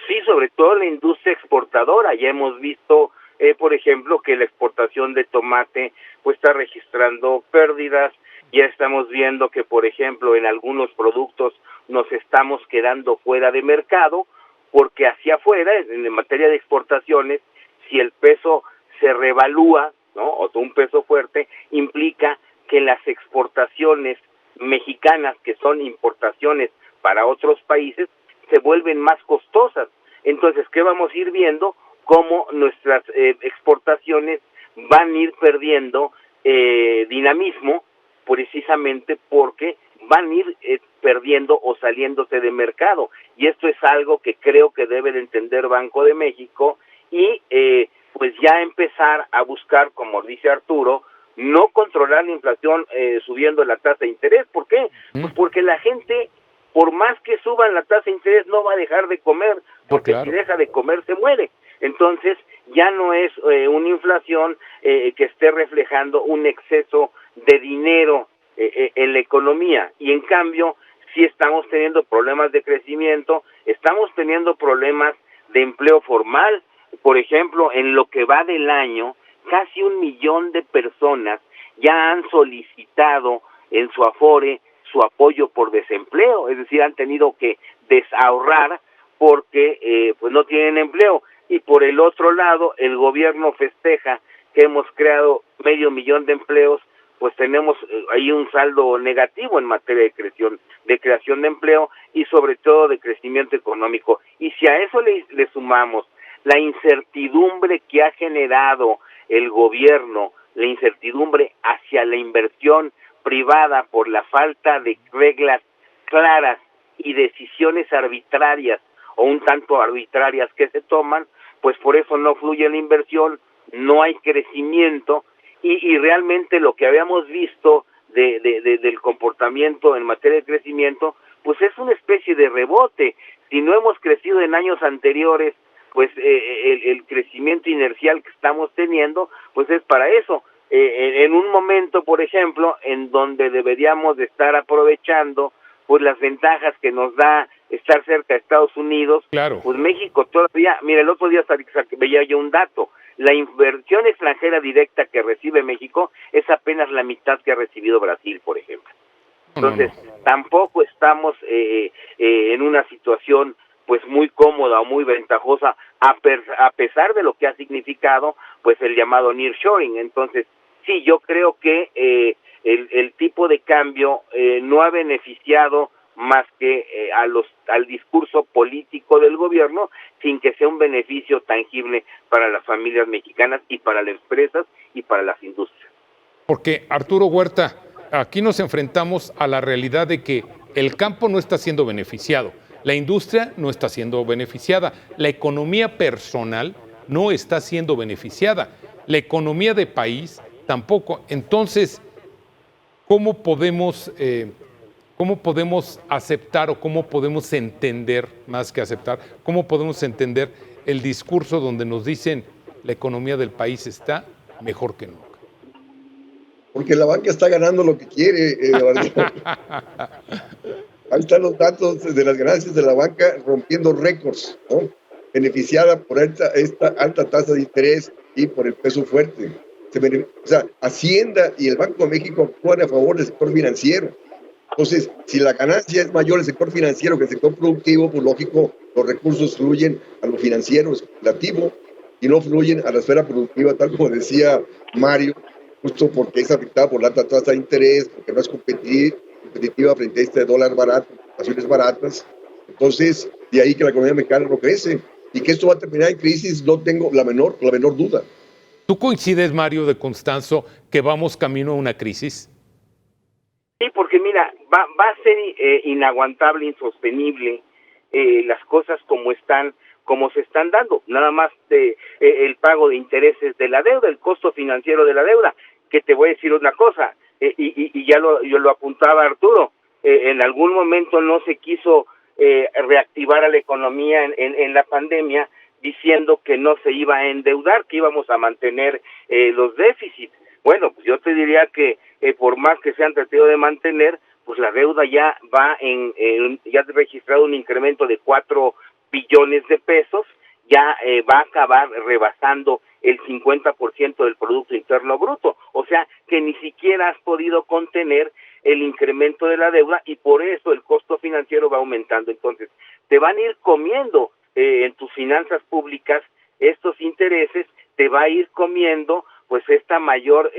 Sí, sobre todo la industria exportadora. Ya hemos visto, por ejemplo, que la exportación de tomate pues está registrando pérdidas. Ya estamos viendo que, por ejemplo, en algunos productos nos estamos quedando fuera de mercado, porque hacia afuera, en materia de exportaciones, si el peso se revalúa, ¿no?, o un peso fuerte, implica que las exportaciones mexicanas, que son importaciones para otros países, se vuelven más costosas. Entonces, ¿qué vamos a ir viendo? Cómo nuestras exportaciones van a ir perdiendo dinamismo, precisamente porque van a ir perdiendo o saliéndose de mercado. Y esto es algo que creo que debe de entender Banco de México y pues ya empezar a buscar, como dice Arturo, no controlar la inflación subiendo la tasa de interés. ¿Por qué? Pues porque la gente, por más que suban la tasa de interés, no va a dejar de comer, porque si deja de comer se muere. Entonces ya no es una inflación que esté reflejando un exceso de dinero en la economía, y en cambio sí estamos teniendo problemas de crecimiento, estamos teniendo problemas de empleo formal. Por ejemplo, en lo que va del año, casi 1 millón de personas ya han solicitado en su Afore su apoyo por desempleo, es decir, han tenido que desahorrar porque pues no tienen empleo. Y por el otro lado, el gobierno festeja que hemos creado 500,000 de empleos, pues tenemos ahí un saldo negativo en materia de creación de empleo y sobre todo de crecimiento económico. Y si a eso le sumamos la incertidumbre que ha generado el gobierno, la incertidumbre hacia la inversión privada por la falta de reglas claras y decisiones arbitrarias o un tanto arbitrarias que se toman, pues por eso no fluye la inversión, no hay crecimiento y realmente lo que habíamos visto del comportamiento en materia de crecimiento, pues es una especie de rebote. Si no hemos crecido en años anteriores, pues el crecimiento inercial que estamos teniendo, pues es para eso. En un momento, por ejemplo, en donde deberíamos de estar aprovechando pues las ventajas que nos da estar cerca de Estados Unidos, claro. Pues México todavía, mira, el otro día veía yo un dato, la inversión extranjera directa que recibe México es apenas la mitad que ha recibido Brasil, por ejemplo. Entonces, tampoco estamos en una situación pues muy cómoda o muy ventajosa, a pesar de lo que ha significado pues el llamado nearshoring. Entonces, sí, yo creo que el tipo de cambio no ha beneficiado más que al discurso político del gobierno, sin que sea un beneficio tangible para las familias mexicanas y para las empresas y para las industrias. Porque, Arturo Huerta, aquí nos enfrentamos a la realidad de que el campo no está siendo beneficiado, la industria no está siendo beneficiada, la economía personal no está siendo beneficiada, la economía de país tampoco. Entonces, ¿cómo podemos aceptar o cómo podemos entender, más que aceptar, cómo podemos entender el discurso donde nos dicen la economía del país está mejor que nunca? Porque la banca está ganando lo que quiere, Ahí están los datos de las ganancias de la banca rompiendo récords, ¿no? Beneficiada por esta alta tasa de interés y por el peso fuerte. O sea, Hacienda y el Banco de México actúan a favor del sector financiero. Entonces, si la ganancia es mayor el sector financiero que el sector productivo, pues lógico, los recursos fluyen a lo financiero, especulativo, y no fluyen a la esfera productiva, tal como decía Mario, justo porque es afectada por la alta tasa de interés, porque no es competitiva frente a este dólar barato, acciones baratas. Entonces, de ahí que la economía mexicana no crece. Y que esto va a terminar en crisis, no tengo la menor duda. ¿Tú coincides, Mario de Constanzo, que vamos camino a una crisis? Sí, porque mira, va a ser inaguantable, insostenible las cosas como se están dando. Nada más el pago de intereses de la deuda, el costo financiero de la deuda, que te voy a decir una cosa, y ya lo apuntaba Arturo, en algún momento no se quiso reactivar a la economía en la pandemia, diciendo que no se iba a endeudar, que íbamos a mantener los déficits. Bueno, pues yo te diría que por más que se han tratado de mantener, pues la deuda ya ya ha registrado un incremento de 4 billones de pesos, ya va a acabar rebasando el 50% del Producto Interno Bruto. O sea, que ni siquiera has podido contener el incremento de la deuda y por eso el costo financiero va aumentando. Entonces, te van a ir comiendo en tus finanzas públicas estos intereses, te va a ir comiendo pues esta mayor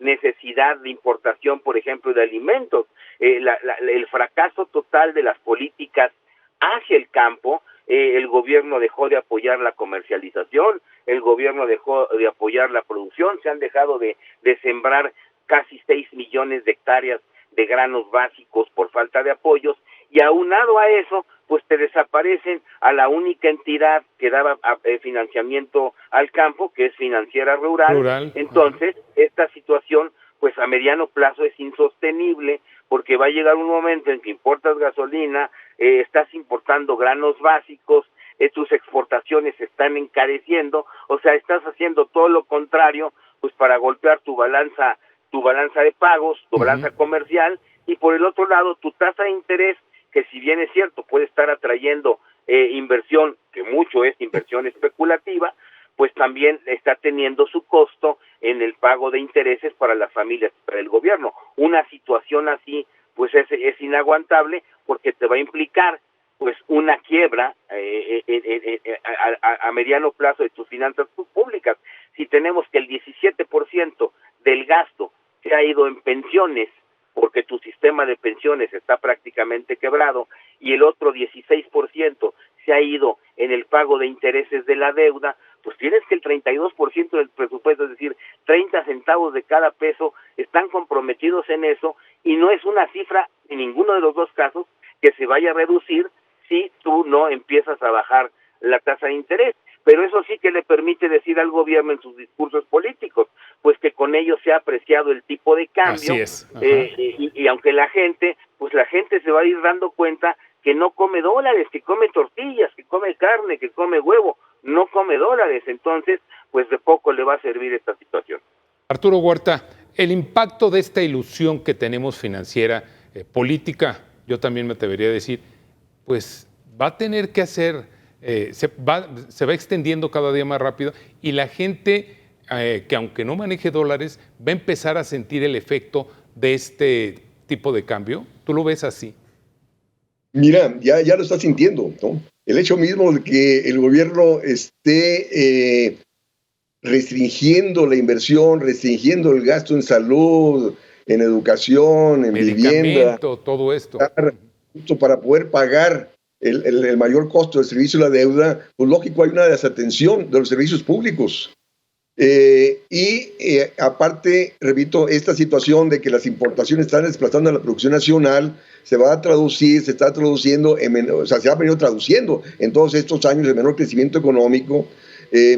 necesidad de importación, por ejemplo, de alimentos, el fracaso total de las políticas hacia el campo. El gobierno dejó de apoyar la comercialización, el gobierno dejó de apoyar la producción, se han dejado de sembrar casi 6 millones de hectáreas de granos básicos por falta de apoyos, y aunado a eso, pues te desaparecen a la única entidad que daba financiamiento al campo, que es Financiera Rural. Entonces, esta situación, pues a mediano plazo es insostenible, porque va a llegar un momento en que importas gasolina, estás importando granos básicos, tus exportaciones se están encareciendo, o sea, estás haciendo todo lo contrario, pues para golpear tu balanza de pagos, tu balanza comercial, y por el otro lado, tu tasa de interés, que si bien es cierto, puede estar atrayendo inversión, que mucho es inversión especulativa, pues también está teniendo su costo en el pago de intereses para las familias, para el gobierno. Una situación así, pues es inaguantable, porque te va a implicar pues una quiebra a mediano plazo de tus finanzas públicas. Si tenemos que el 17% del gasto se ha ido en pensiones, porque tu sistema de pensiones está prácticamente quebrado, y el otro 16% se ha ido en el pago de intereses de la deuda, pues tienes que el 32% del presupuesto, es decir, 30 centavos de cada peso, están comprometidos en eso, y no es una cifra en ninguno de los dos casos que se vaya a reducir si tú no empiezas a bajar la tasa de interés. Pero eso sí que le permite decir al gobierno en sus discursos políticos, pues que con ello se ha apreciado el tipo de cambio. Así es. Y aunque la gente se va a ir dando cuenta que no come dólares, que come tortillas, que come carne, que come huevo, no come dólares. Entonces, pues de poco le va a servir esta situación. Arturo Huerta, el impacto de esta ilusión que tenemos financiera, política, yo también me atrevería a decir, pues va a tener que hacer, se va extendiendo cada día más rápido, y la gente que aunque no maneje dólares, va a empezar a sentir el efecto de este tipo de cambio. ¿Tú lo ves así? Mira, ya lo está sintiendo, ¿no? El hecho mismo de que el gobierno esté restringiendo la inversión, restringiendo el gasto en salud, en educación, en vivienda, medicamento, todo esto. Justo para poder pagar el mayor costo del servicio de la deuda, pues lógico hay una desatención de los servicios públicos. Aparte, repito, esta situación de que las importaciones están desplazando a la producción nacional se va a traducir, se está traduciendo, se ha venido traduciendo en todos estos años de menor crecimiento económico,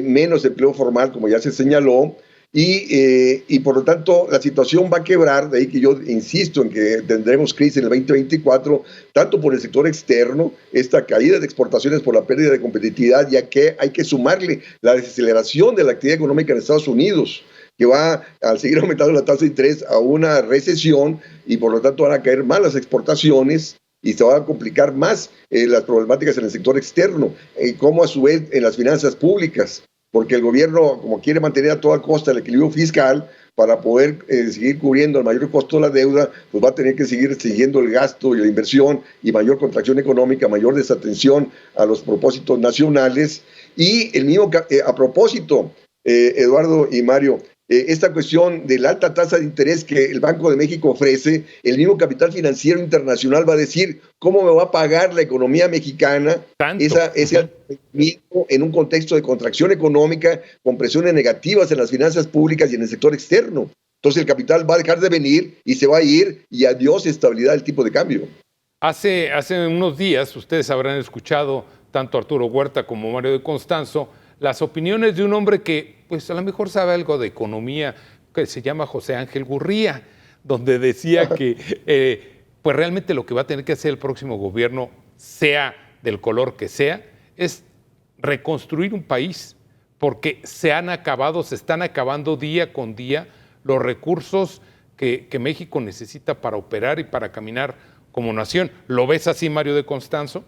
menos empleo formal, como ya se señaló, y por lo tanto la situación va a quebrar. De ahí que yo insisto en que tendremos crisis en el 2024, tanto por el sector externo, esta caída de exportaciones por la pérdida de competitividad, ya que hay que sumarle la desaceleración de la actividad económica en Estados Unidos, que va a seguir aumentando la tasa de interés a una recesión, y por lo tanto van a caer más las exportaciones y se van a complicar más las problemáticas en el sector externo, como a su vez en las finanzas públicas, porque el gobierno, como quiere mantener a toda costa el equilibrio fiscal para poder seguir cubriendo el mayor costo de la deuda, pues va a tener que seguir siguiendo el gasto y la inversión, y mayor contracción económica, mayor desatención a los propósitos nacionales. Y el mismo, a propósito, Eduardo y Mario, esta cuestión de la alta tasa de interés que el Banco de México ofrece, el mismo capital financiero internacional va a decir cómo me va a pagar la economía mexicana ese alto rendimiento en un contexto de contracción económica, con presiones negativas en las finanzas públicas y en el sector externo. Entonces el capital va a dejar de venir y se va a ir, y adiós estabilidad del tipo de cambio. Hace unos días ustedes habrán escuchado, tanto Arturo Huerta como Mario de Constanzo, las opiniones de un hombre que pues a lo mejor sabe algo de economía, que se llama José Ángel Gurría, donde decía que pues realmente lo que va a tener que hacer el próximo gobierno, sea del color que sea, es reconstruir un país, porque se están acabando día con día los recursos que México necesita para operar y para caminar como nación. ¿Lo ves así, Mario de Constanzo?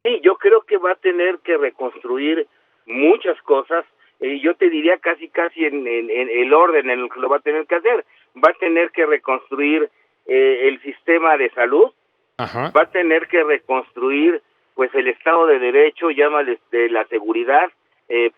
Sí, yo creo que va a tener que reconstruir muchas cosas. Yo te diría casi en el orden en el que lo va a tener que hacer. Va a tener que reconstruir el sistema de salud. Ajá. Va a tener que reconstruir pues el Estado de Derecho, llámale de la seguridad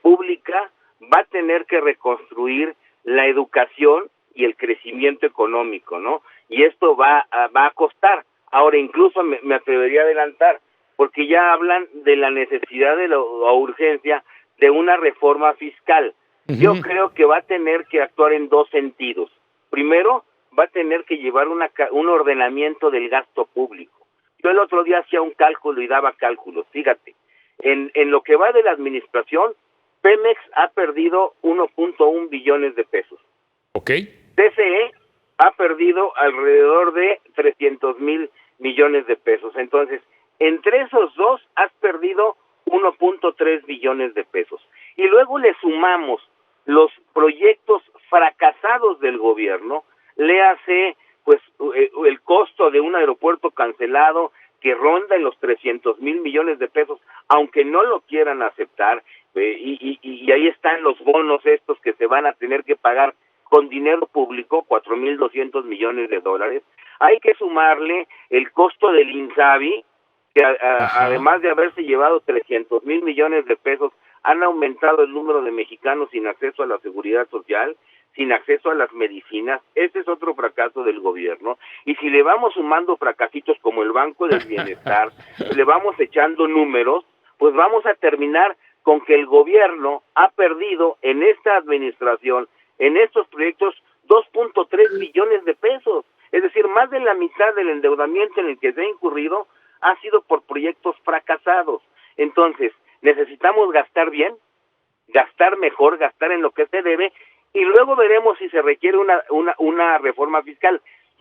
pública. Va a tener que reconstruir la educación y el crecimiento económico, ¿no? Y esto va a costar. Ahora, incluso me atrevería a adelantar, porque ya hablan de la necesidad de la urgencia de una reforma fiscal. Uh-huh. Yo creo que va a tener que actuar en dos sentidos. Primero, va a tener que llevar un ordenamiento del gasto público. Yo el otro día hacía un cálculo y daba cálculos. Fíjate, en lo que va de la administración, Pemex ha perdido 1.1 billones de pesos. Okay. TCE ha perdido alrededor de 300,000 millones de pesos. Entonces, entre esos dos has perdido 1.3 billones de pesos. Y luego le sumamos los proyectos fracasados del gobierno, léase pues el costo de un aeropuerto cancelado que ronda en los 300,000 millones de pesos, aunque no lo quieran aceptar, y ahí están los bonos estos que se van a tener que pagar con dinero público, 4,200 millones de dólares. Hay que sumarle el costo del INSABI, que además de haberse llevado 300,000 millones de pesos, han aumentado el número de mexicanos sin acceso a la seguridad social, sin acceso a las medicinas. Ese es otro fracaso del gobierno. Y si le vamos sumando fracasitos como el Banco del Bienestar, le vamos echando números, pues vamos a terminar con que el gobierno ha perdido en esta administración, en estos proyectos, 2.3 billones de pesos. Es decir, más de la mitad del endeudamiento en el que se ha incurrido ha sido por proyectos fracasados. Entonces, necesitamos gastar bien, gastar mejor, gastar en lo que se debe, y luego veremos si se requiere una reforma fiscal.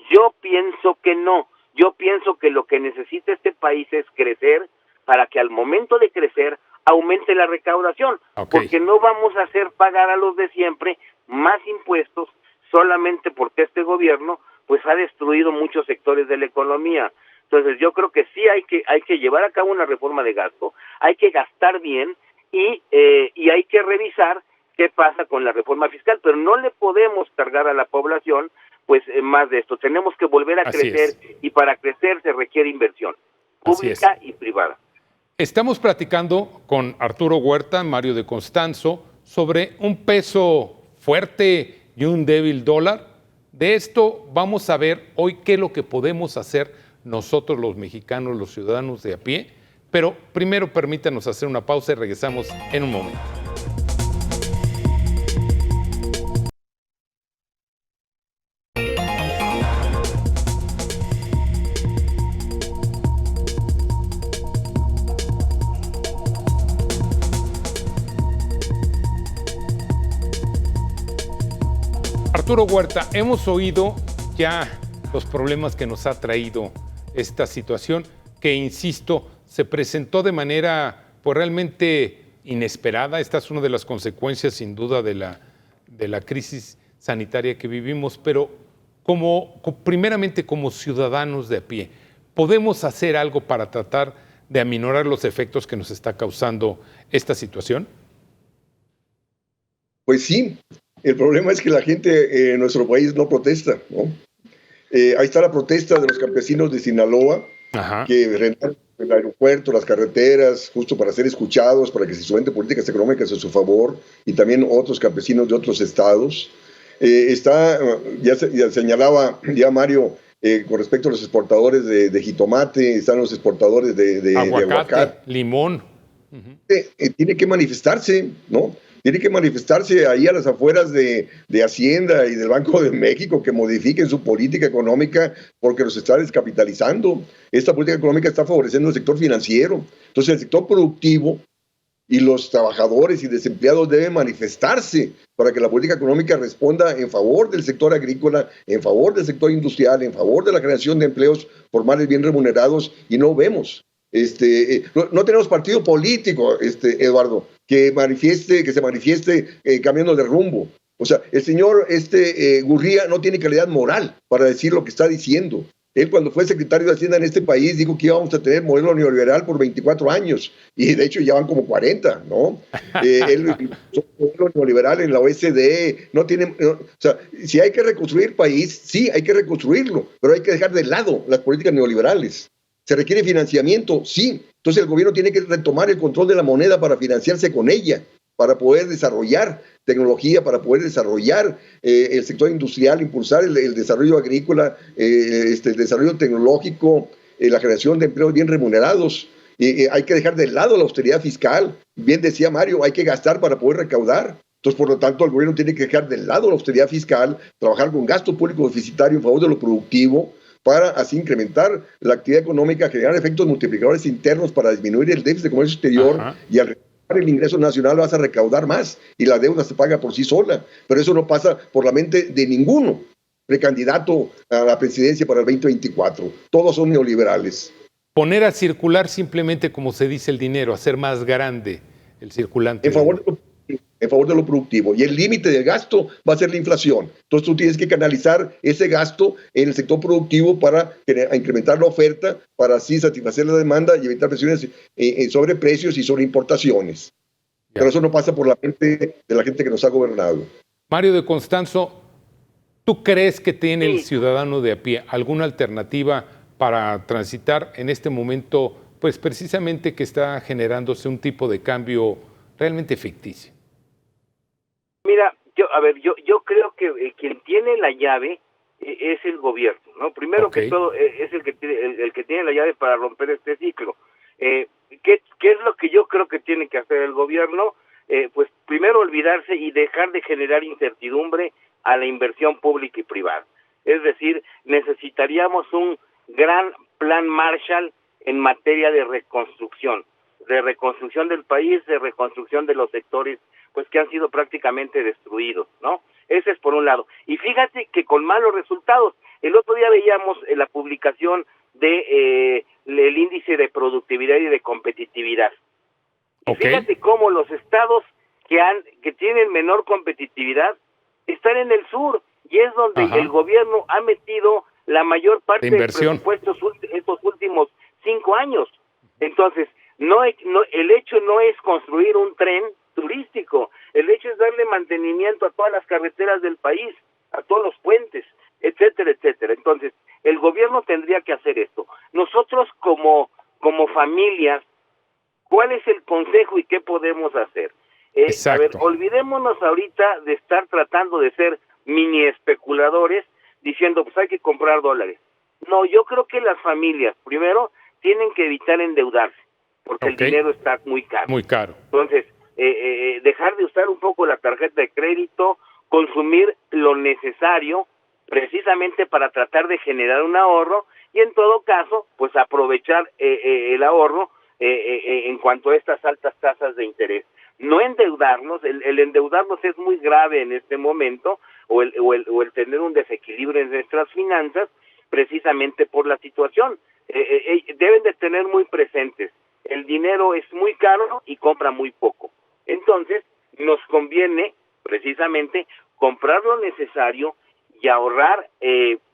Yo pienso que no. Yo pienso que lo que necesita este país es crecer, para que al momento de crecer aumente la recaudación, porque no vamos a hacer pagar a los de siempre más impuestos solamente porque este gobierno pues ha destruido muchos sectores de la economía. Entonces yo creo que sí hay que llevar a cabo una reforma de gasto, hay que gastar bien y hay que revisar qué pasa con la reforma fiscal, pero no le podemos cargar a la población pues más de esto. Tenemos que volver a crecer, y para crecer se requiere inversión pública y privada. Estamos platicando con Arturo Huerta, Mario de Constanzo, sobre un peso fuerte y un débil dólar, De esto vamos a ver hoy qué es lo que podemos hacer nosotros los mexicanos, los ciudadanos de a pie, pero primero permítanos hacer una pausa y regresamos en un momento. Arturo Huerta, hemos oído ya los problemas que nos ha traído esta situación, que, insisto, se presentó de manera pues, realmente inesperada. Esta es una de las consecuencias, sin duda, de la crisis sanitaria que vivimos, pero primeramente como ciudadanos de a pie, ¿podemos hacer algo para tratar de aminorar los efectos que nos está causando esta situación? Pues sí, el problema es que la gente en nuestro país no protesta, ¿no? Ahí está la protesta de los campesinos de Sinaloa, Ajá. que rentaron el aeropuerto, las carreteras, justo para ser escuchados, para que se implementen políticas económicas a su favor, y también otros campesinos de otros estados. Ya señalaba ya Mario, con respecto a los exportadores de jitomate, están los exportadores de aguacate, limón. Tiene que manifestarse, ¿no? Tiene que manifestarse ahí a las afueras de Hacienda y del Banco de México, que modifiquen su política económica porque los está descapitalizando. Esta política económica está favoreciendo el sector financiero. Entonces el sector productivo y los trabajadores y desempleados deben manifestarse para que la política económica responda en favor del sector agrícola, en favor del sector industrial, en favor de la creación de empleos formales bien remunerados, y no vemos. No tenemos partido político, Eduardo, que se manifieste cambiando de rumbo. O sea, el señor Gurría no tiene calidad moral para decir lo que está diciendo. Él, cuando fue secretario de Hacienda en este país, dijo que íbamos a tener modelo neoliberal por 24 años, y de hecho ya van como 40, ¿no? Él modelo neoliberal en la OSD, o sea, si hay que reconstruir el país, sí, hay que reconstruirlo, pero hay que dejar de lado las políticas neoliberales. ¿Se requiere financiamiento? Sí. Entonces el gobierno tiene que retomar el control de la moneda para financiarse con ella, para poder desarrollar tecnología, para poder desarrollar el sector industrial, impulsar el desarrollo agrícola, el desarrollo tecnológico, la generación de empleos bien remunerados. Hay que dejar de lado la austeridad fiscal. Bien decía Mario, hay que gastar para poder recaudar. Entonces, por lo tanto, el gobierno tiene que dejar de lado la austeridad fiscal, trabajar con gasto público deficitario en favor de lo productivo, para así incrementar la actividad económica, generar efectos multiplicadores internos para disminuir el déficit de comercio exterior. Ajá. Y al recaudar el ingreso nacional vas a recaudar más y la deuda se paga por sí sola. Pero eso no pasa por la mente de ninguno precandidato a la presidencia para el 2024. Todos son neoliberales. Poner a circular simplemente, como se dice, el dinero, hacer más grande el circulante. En favor de lo productivo. Y el límite del gasto va a ser la inflación. Entonces tú tienes que canalizar ese gasto en el sector productivo para incrementar la oferta, para así satisfacer la demanda y evitar presiones sobre precios y sobre importaciones. Ya. Pero eso no pasa por la mente de la gente que nos ha gobernado. Mario de Constanzo, ¿tú crees que tiene el ciudadano de a pie alguna alternativa para transitar en este momento, pues precisamente que está generándose un tipo de cambio realmente ficticio? Mira, yo creo que quien tiene la llave es el gobierno, ¿no? Primero que todo es el que tiene la llave para romper este ciclo. ¿Qué es lo que yo creo que tiene que hacer el gobierno? Pues primero olvidarse y dejar de generar incertidumbre a la inversión pública y privada. Es decir, necesitaríamos un gran plan Marshall en materia de reconstrucción del país, de reconstrucción de los sectores pues que han sido prácticamente destruidos, ¿no? Ese es por un lado. Y fíjate que con malos resultados. El otro día veíamos la publicación de el índice de productividad y de competitividad. Y fíjate cómo los estados que tienen menor competitividad están en el sur, y es donde el gobierno ha metido la mayor parte del presupuesto estos últimos 5 años. Entonces, el hecho no es construir un tren turístico, el hecho es darle mantenimiento a todas las carreteras del país, a todos los puentes, etcétera, etcétera. Entonces, el gobierno tendría que hacer esto. Nosotros como familias, ¿cuál es el consejo y qué podemos hacer? A ver, olvidémonos ahorita de estar tratando de ser mini especuladores, diciendo, pues hay que comprar dólares. No, yo creo que las familias, primero, tienen que evitar endeudarse, porque el dinero está muy caro. Muy caro. Entonces, dejar de usar un poco la tarjeta de crédito, consumir lo necesario, precisamente para tratar de generar un ahorro, y en todo caso, pues aprovechar el ahorro en cuanto a estas altas tasas de interés. No endeudarnos, el endeudarnos es muy grave en este momento, o el tener un desequilibrio en nuestras finanzas, precisamente por la situación. Deben de tener muy presentes, el dinero es muy caro y compra muy poco. Entonces, nos conviene precisamente comprar lo necesario y ahorrar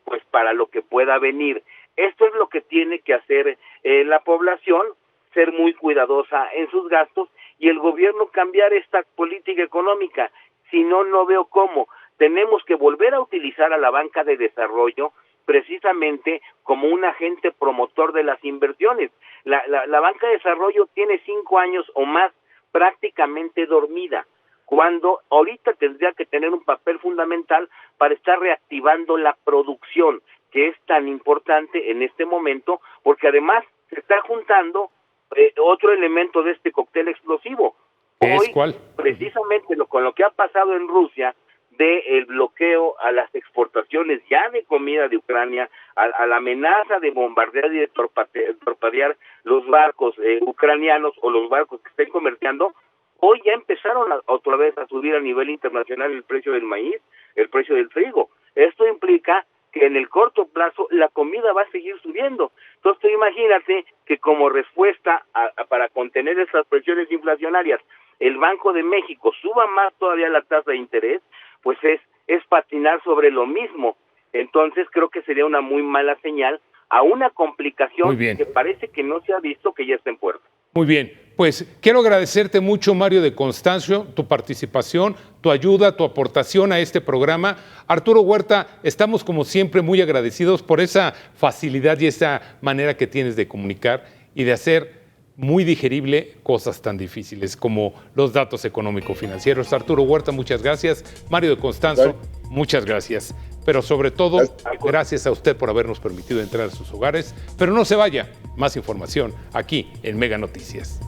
pues para lo que pueda venir. Esto es lo que tiene que hacer la población, ser muy cuidadosa en sus gastos, y el gobierno cambiar esta política económica. Si no, no veo cómo. Tenemos que volver a utilizar a la banca de desarrollo precisamente como un agente promotor de las inversiones. La banca de desarrollo tiene 5 años o más prácticamente dormida, cuando ahorita tendría que tener un papel fundamental para estar reactivando la producción, que es tan importante en este momento, porque además se está juntando otro elemento de este cóctel explosivo. Hoy, ¿cuál? Precisamente con lo que ha pasado en Rusia, del bloqueo a las exportaciones ya de comida de Ucrania, a la amenaza de bombardear y de torpedear los barcos ucranianos o los barcos que estén comerciando, hoy ya empezaron otra vez a subir a nivel internacional el precio del maíz, el precio del trigo. Esto implica que en el corto plazo la comida va a seguir subiendo. Entonces, tú imagínate que como respuesta para contener esas presiones inflacionarias, el Banco de México suba más todavía la tasa de interés, pues es patinar sobre lo mismo. Entonces, creo que sería una muy mala señal a una complicación que parece que no se ha visto que ya está en puerta. Muy bien, pues quiero agradecerte mucho, Mario de Constancio, tu participación, tu ayuda, tu aportación a este programa. Arturo Huerta, estamos como siempre muy agradecidos por esa facilidad y esa manera que tienes de comunicar y de hacer muy digerible cosas tan difíciles como los datos económico-financieros. Arturo Huerta, muchas gracias. Mario de Constanzo, muchas gracias. Pero sobre todo, gracias a usted por habernos permitido entrar a sus hogares. Pero no se vaya, más información aquí en Mega Noticias.